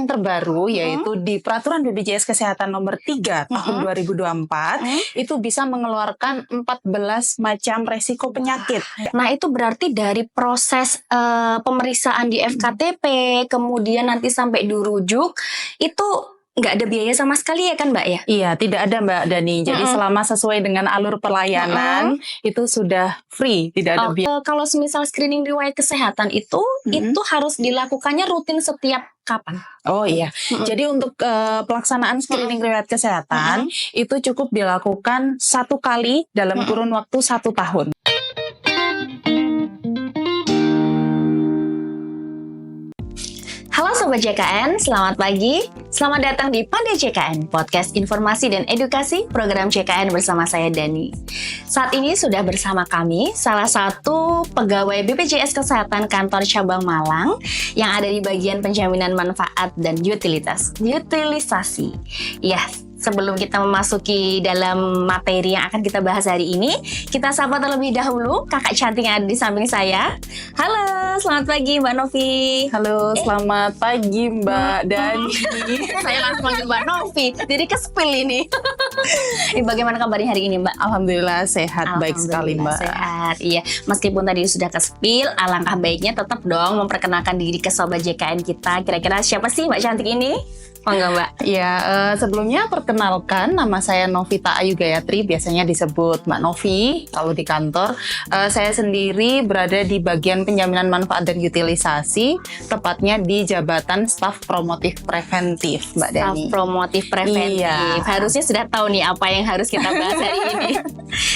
Yang terbaru yaitu di Peraturan BPJS Kesehatan nomor 3 tahun 2024 itu bisa mengeluarkan 14 macam resiko penyakit. Nah, itu berarti dari proses pemeriksaan di FKTP, kemudian nanti sampai dirujuk, itu nggak ada biaya sama sekali ya kan Mbak ya? Iya, tidak ada Mbak Dani. Jadi selama sesuai dengan alur pelayanan itu sudah free, tidak ada biaya. Kalau semisal screening riwayat kesehatan itu harus dilakukannya rutin setiap kapan? Oh iya, jadi untuk pelaksanaan screening riwayat kesehatan itu cukup dilakukan 1 kali dalam kurun waktu 1 tahun. Halo Sobat JKN, selamat pagi. Selamat datang di Pandai JKN, podcast informasi dan edukasi program JKN bersama saya Dani. Saat ini sudah bersama kami salah satu pegawai BPJS Kesehatan Kantor Cabang Malang yang ada di bagian penjaminan manfaat dan utilisasi. Ya, sebelum kita memasuki dalam materi yang akan kita bahas hari ini, kita sapa terlebih dahulu kakak cantik yang ada di samping saya. Halo, selamat pagi Mbak Novi. Halo, selamat pagi Mbak Dani. Saya langsung panggil Mbak Novi, jadi kespil ini. Bagaimana kabarnya hari ini Mbak? Alhamdulillah sehat, baik sekali Mbak. Sehat, iya. Meskipun tadi sudah kespil, alangkah baiknya tetap dong memperkenalkan diri ke Sobat JKN kita. Kira-kira siapa sih Mbak cantik ini? Oh enggak Mbak? Ya, sebelumnya perkenalkan, nama saya Novita Ayu Gayatri, biasanya disebut Mbak Novi kalau di kantor. Saya sendiri berada di bagian penjaminan manfaat dan utilisasi, tepatnya di jabatan staf promotif preventif, Mbak Dani. Staf promotif preventif. Iya. Harusnya sudah tahu nih apa yang harus kita bahas hari ini.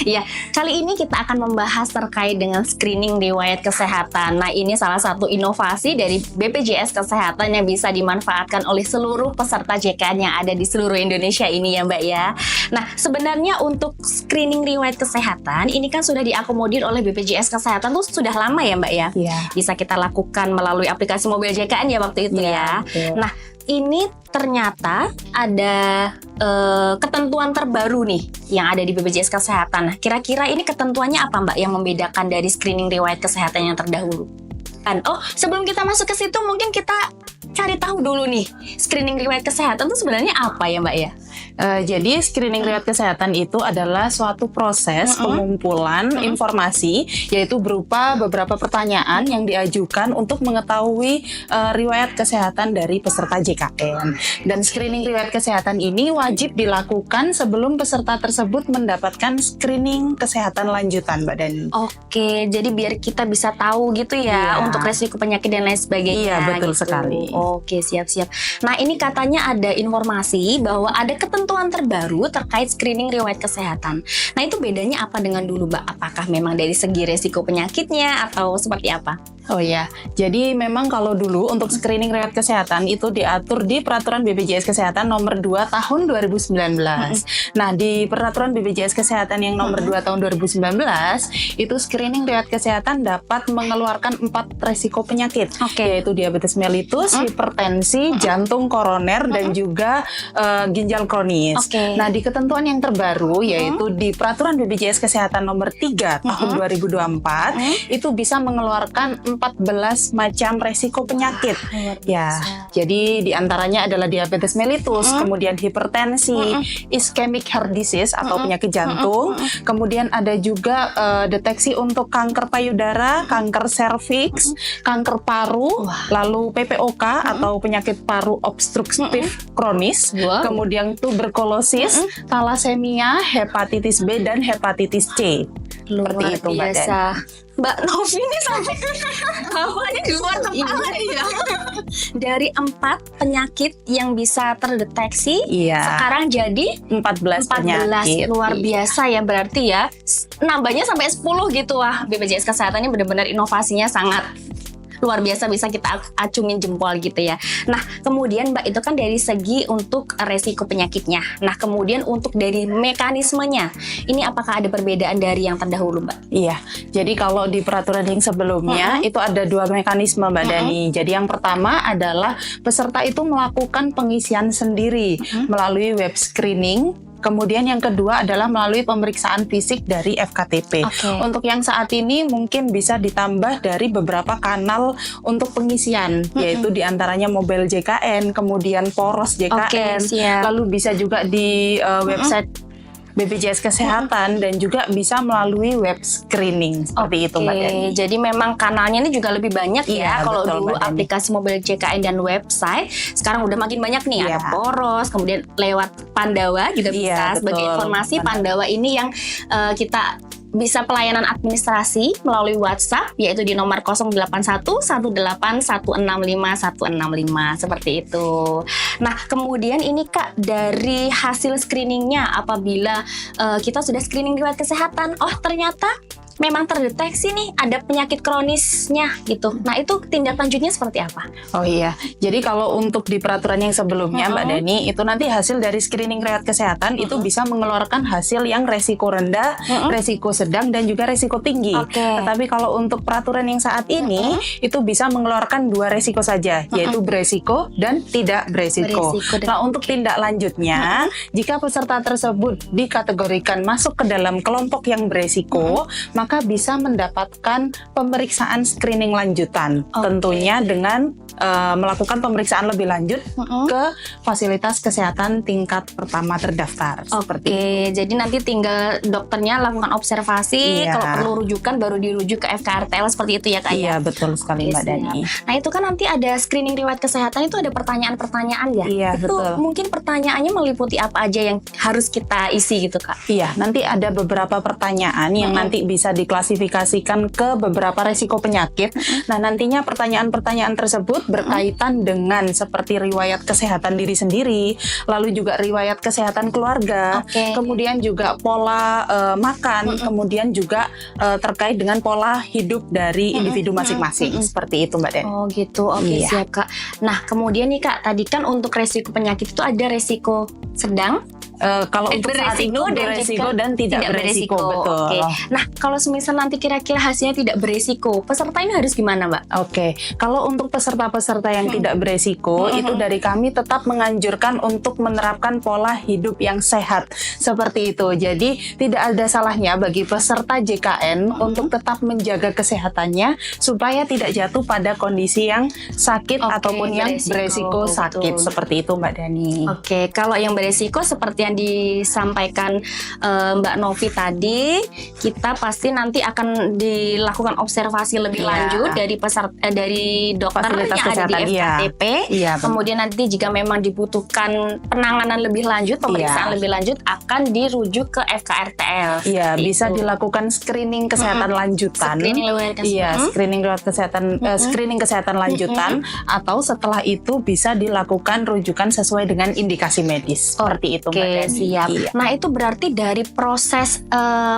Ya, kali ini kita akan membahas terkait dengan screening riwayat kesehatan. Nah, ini salah satu inovasi dari BPJS Kesehatan yang bisa dimanfaatkan oleh seluruh peserta JKN yang ada di seluruh Indonesia ini ya Mbak ya. Nah, sebenarnya untuk screening riwayat kesehatan ini kan sudah diakomodir oleh BPJS Kesehatan tuh sudah lama ya Mbak ya. Iya. Bisa kita lakukan melalui aplikasi mobil JKN ya waktu itu ya. Betul. Nah, ini ternyata ada ketentuan terbaru nih yang ada di BPJS Kesehatan. Nah, kira-kira ini ketentuannya apa Mbak yang membedakan dari screening riwayat kesehatan yang terdahulu? Oh, sebelum kita masuk ke situ mungkin kita cari tahu dulu nih, screening riwayat kesehatan itu sebenarnya apa ya Mbak ya? Jadi screening riwayat kesehatan itu adalah suatu proses pengumpulan informasi, yaitu berupa beberapa pertanyaan yang diajukan untuk mengetahui riwayat kesehatan dari peserta JKN. Dan screening riwayat kesehatan ini wajib dilakukan sebelum peserta tersebut mendapatkan screening kesehatan lanjutan, Mbak Dani. Oke, jadi biar kita bisa tahu gitu ya, untuk resiko penyakit dan lain sebagainya. Iya, betul gitu. sekali. Oke, siap-siap. Nah, ini katanya ada informasi bahwa ada ketentuan terbaru terkait screening riwayat kesehatan. Nah, itu bedanya apa dengan dulu, Mbak? Apakah memang dari segi resiko penyakitnya atau seperti apa? Oh ya, jadi memang kalau dulu untuk screening riwayat kesehatan itu diatur di Peraturan BPJS Kesehatan nomor 2 tahun 2019. Nah, di Peraturan BPJS Kesehatan yang nomor 2 tahun 2019, itu screening riwayat kesehatan dapat mengeluarkan 4 resiko penyakit, yaitu diabetes mellitus, hipertensi, jantung koroner, dan juga ginjal kronis. Nah, di ketentuan yang terbaru yaitu di Peraturan BPJS Kesehatan nomor 3 tahun 2024, itu bisa mengeluarkan 14 macam resiko penyakit. Ya, jadi diantaranya adalah diabetes mellitus, kemudian hipertensi, ischemic heart disease atau penyakit jantung, kemudian ada juga deteksi untuk kanker payudara, kanker serviks, kanker paru, lalu PPOK atau penyakit paru obstruktif kronis, kemudian tuberkulosis, talasemia, hepatitis B dan hepatitis C. Luar Seperti itu, Mbak biasa. Mbak Novi ini sampai hawanya di luar kepala ya. Dari 4 penyakit yang bisa terdeteksi, sekarang jadi 14 penyakit. Luar biasa ya berarti ya. Nambahnya sampai 10 gitu. Wah, BPJS Kesehatan ini benar-benar inovasinya sangat luar biasa, bisa kita acungin jempol gitu ya. Nah, kemudian Mbak, itu kan dari segi untuk resiko penyakitnya. Nah, kemudian untuk dari mekanismenya, ini apakah ada perbedaan dari yang terdahulu Mbak? Iya, jadi kalau di peraturan yang sebelumnya itu ada 2 mekanisme Mbak Dani. Jadi yang pertama adalah peserta itu melakukan pengisian sendiri melalui web screening Kemudian yang kedua adalah melalui pemeriksaan fisik dari FKTP. Untuk yang saat ini mungkin bisa ditambah dari beberapa kanal untuk pengisian, yaitu diantaranya mobile JKN, kemudian poros JKN, lalu bisa juga di website BPJS Kesehatan dan juga bisa melalui web screening seperti itu Mbak Dani. Jadi memang kanalnya ini juga lebih banyak ya. Kalau dulu aplikasi mobile JKN dan website, sekarang udah makin banyak nih. Ada poros, kemudian lewat Pandawa juga bisa. Sebagai informasi, Pandawa ini yang kita bisa pelayanan administrasi melalui WhatsApp, yaitu di nomor 081818165 seperti itu. Nah, kemudian ini Kak, dari hasil screeningnya, apabila kita sudah screening riwayat kesehatan, oh ternyata memang terdeteksi nih ada penyakit kronisnya gitu. Nah, itu tindak lanjutnya seperti apa? Oh iya, jadi kalau untuk di peraturan yang sebelumnya Mbak Dani, itu nanti hasil dari screening riwayat kesehatan itu bisa mengeluarkan hasil yang resiko rendah, resiko sedang, dan juga resiko tinggi. Tetapi kalau untuk peraturan yang saat ini, itu bisa mengeluarkan 2 resiko saja, yaitu beresiko dan tidak beresiko. Nah, untuk tindak lanjutnya, jika peserta tersebut dikategorikan masuk ke dalam kelompok yang beresiko, maka bisa mendapatkan pemeriksaan screening lanjutan, tentunya dengan melakukan pemeriksaan lebih lanjut ke fasilitas kesehatan tingkat pertama terdaftar. Jadi nanti tinggal dokternya lakukan observasi, kalau perlu rujukan baru dirujuk ke FKRTL seperti itu ya Kak? Iya, betul sekali Mbak Dani. Nah, itu kan nanti ada screening riwayat kesehatan, itu ada pertanyaan-pertanyaan ya? Iya, itu betul. Mungkin pertanyaannya meliputi apa aja yang harus kita isi gitu Kak? Iya, nanti ada beberapa pertanyaan yang nanti bisa diklasifikasikan ke beberapa resiko penyakit. Nah, nantinya pertanyaan-pertanyaan tersebut berkaitan dengan seperti riwayat kesehatan diri sendiri, lalu juga riwayat kesehatan keluarga, kemudian juga pola makan, kemudian juga terkait dengan pola hidup dari individu masing-masing. Seperti itu Mbak Den. Oh gitu, siap Kak. Nah, kemudian nih Kak, tadi kan untuk resiko penyakit itu ada resiko sedang, kalau untuk saat ini beresiko dan tidak beresiko, betul. Nah, kalau semisal nanti kira-kira hasilnya tidak beresiko, peserta ini harus gimana, Mbak? Kalau untuk peserta-peserta yang tidak beresiko, itu dari kami tetap menganjurkan untuk menerapkan pola hidup yang sehat seperti itu. Jadi tidak ada salahnya bagi peserta JKN untuk tetap menjaga kesehatannya supaya tidak jatuh pada kondisi yang sakit ataupun yang beresiko sakit seperti itu, Mbak Dani. Kalau yang beresiko seperti yang disampaikan Mbak Novi tadi, kita pasti nanti akan dilakukan observasi lebih lanjut dari dari dokter yang ada di FKTP. Kemudian nanti jika memang dibutuhkan penanganan lebih lanjut, pemeriksaan lebih lanjut, akan dirujuk ke FKRTL. Bisa dilakukan screening kesehatan lanjutan. Screening kesehatan lanjutan, atau setelah itu bisa dilakukan rujukan sesuai dengan indikasi medis. Seperti itu, Mbak Dani. Siap. Nah, itu berarti dari proses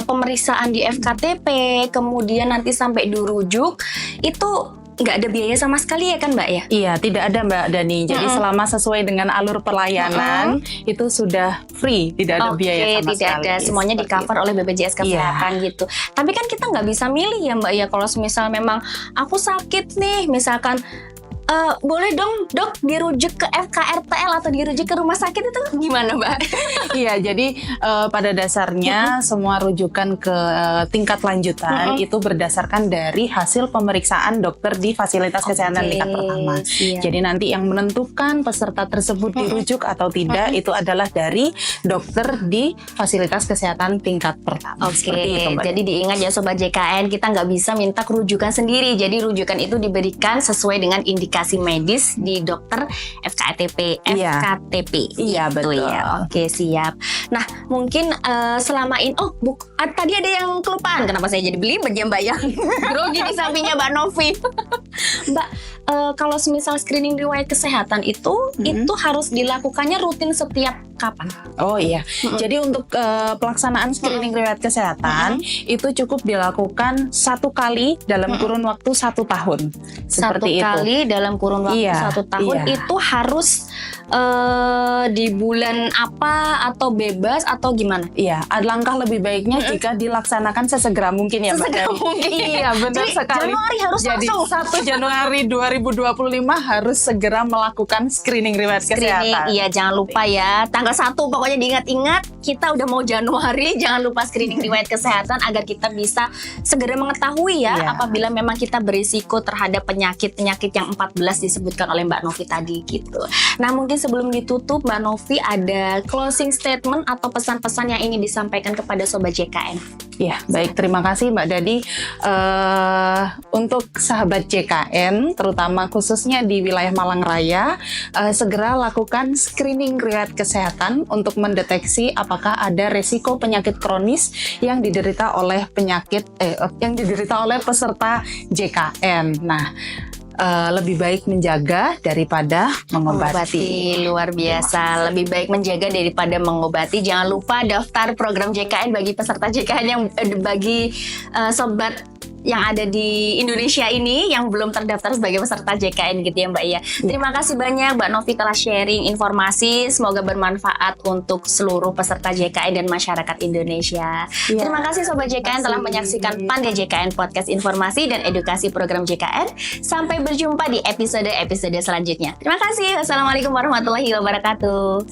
pemeriksaan di FKTP, kemudian nanti sampai dirujuk, itu nggak ada biaya sama sekali ya kan Mbak ya? Iya, tidak ada Mbak Dani. Jadi selama sesuai dengan alur pelayanan, itu sudah free, tidak ada biaya sama sekali. Tidak ada, semuanya di cover oleh BPJS Kesehatan gitu. Tapi kan kita nggak bisa milih ya Mbak ya, kalau misal memang aku sakit nih, misalkan boleh dong dok dirujuk ke FKRTL atau dirujuk ke rumah sakit, itu gimana Mbak? Iya, jadi pada dasarnya semua rujukan ke tingkat lanjutan itu berdasarkan dari hasil pemeriksaan dokter di fasilitas kesehatan tingkat pertama. Jadi nanti yang menentukan peserta tersebut dirujuk atau tidak itu adalah dari dokter di fasilitas kesehatan tingkat pertama. Seperti itu, Mbak. Jadi diingat ya Sobat JKN, kita nggak bisa minta rujukan sendiri. Jadi rujukan itu diberikan sesuai dengan indikasi medis di dokter FKTP. Iya, betul. Siap. Nah, mungkin selama ini tadi ada yang kelupaan. Kenapa saya jadi beli Mbak ya? Grogi di sampingnya Mbak Novi. Mbak, kalau semisal screening riwayat kesehatan itu harus dilakukannya rutin setiap kapan? Jadi untuk pelaksanaan screening riwayat kesehatan itu cukup dilakukan 1 kali dalam kurun waktu 1 tahun. Seperti itu. 1 kali dalam kurun waktu 1 tahun itu harus di bulan apa atau bebas atau gimana? Iya, alangkah lebih baiknya jika dilaksanakan sesegera mungkin ya, Mbak Sesegera Dani. mungkin. Iya, benar Jadi, sekali. Januari harus Jadi langsung. 1 Januari 2025 harus segera melakukan screening riwayat kesehatan. Iya, jangan lupa ya. Tanggal 1 pokoknya diingat-ingat, kita udah mau Januari, jangan lupa screening riwayat kesehatan agar kita bisa segera mengetahui ya Iya. apabila memang kita berisiko terhadap penyakit-penyakit yang 14 disebutkan oleh Mbak Novi tadi gitu. Nah, mungkin sebelum ditutup Mbak Novi ada closing statement atau pesan-pesan yang ingin disampaikan kepada Sobat JKN. Ya, baik. Terima kasih Mbak Dadi. Untuk sahabat JKN, terutama khususnya di wilayah Malang Raya, segera lakukan screening riwayat kesehatan untuk mendeteksi apakah ada resiko penyakit kronis yang diderita oleh peserta JKN. Nah, lebih baik menjaga daripada mengobati. Luar biasa. Lebih baik menjaga daripada mengobati. Jangan lupa daftar program JKN bagi peserta JKN yang bagi sobat yang ada di Indonesia ini yang belum terdaftar sebagai peserta JKN gitu ya Mbak ya. Terima kasih banyak Mbak Novi telah sharing informasi. Semoga bermanfaat untuk seluruh peserta JKN dan masyarakat Indonesia. Ya. Terima kasih Sobat JKN telah menyaksikan Pandai JKN Podcast Informasi dan Edukasi Program JKN. Sampai berjumpa di episode-episode selanjutnya. Terima kasih. Wassalamualaikum warahmatullahi wabarakatuh.